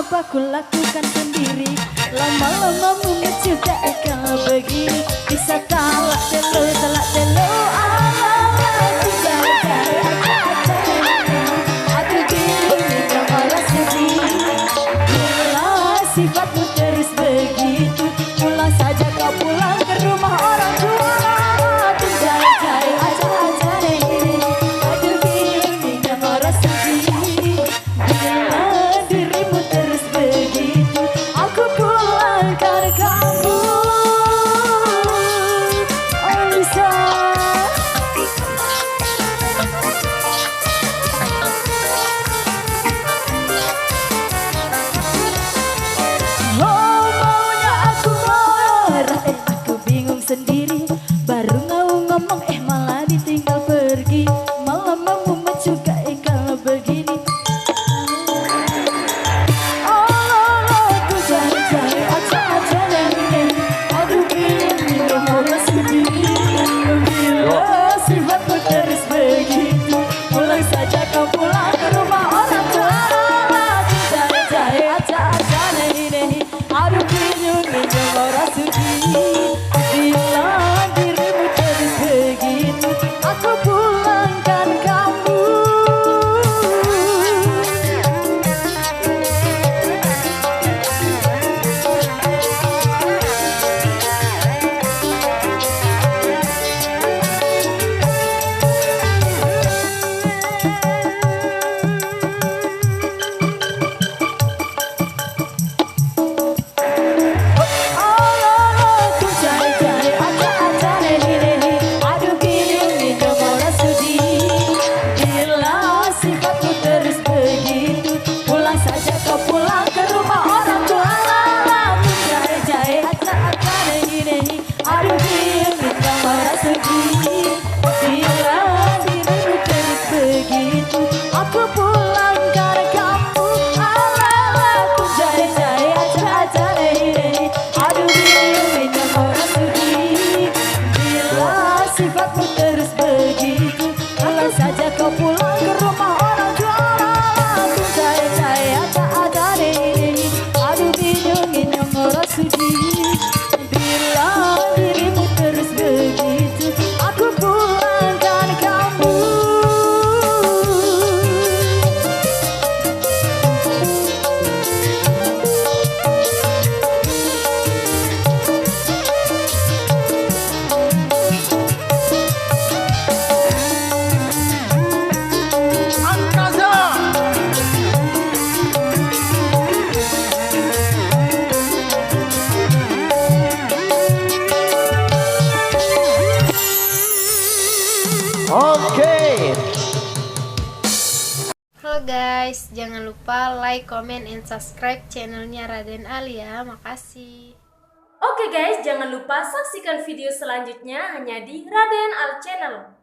coba ku lakukan sendiri. Lama-lama mengeju tak kalau begini. Bisa talak telo ala-ala ku cari-cari acak-acak. Aku gini kau orang sedih. Bila sifatmu terus begitu, pulang saja kau pulang ke rumah orang tua. Aku cari-cari acak-acak ini. Aku gini kau orang sedih. Bila dirimu terus begitu, aku pulangkan kamu. Oh Lisa. Oh maunya aku marah, aku bingung sendiri. Baru mau ngomong malah ditinggal pergi. Malah mau mencukai kalau begini. Oh aku cari-cari acak-acak dan ini. Aduh ini orang sedih. Bila sifatmu terus begitu, pulang saja kau pulang ke rumah orang tua. Aku cari-cari acak-acak dan ini. Aduh ini orang sedih. Bila dirimu terus begitu, aku pulangkan kamu. Aku cari-cari acak-acak nehi-nehi. Aduh gini orang sedih. Bila sifatmu terus begitu, pulang saja kau pulang ke rumah orang tua. Aku cari-cari acak-acak nehi-nehi. Aduh gini orang sedih. Bila dirimu terus begitu, aku pulangkan kamu. Aku cari-cari acak-acak nehi-nehi. Aduh ini orang sedih. Bila sifatmu terus begitu, pulang saja kau pulang ke rumah orang tua. Aku cari-cari acak-acak nehi-nehi. Aduh ini orang sedih. Bila dirimu terus begitu, aku pulangkan kamu. Oke. Halo guys, jangan lupa like, comment, and subscribe channelnya Raden Ali ya. Makasih. Oke guys, jangan lupa saksikan video selanjutnya hanya di Raden Al Channel.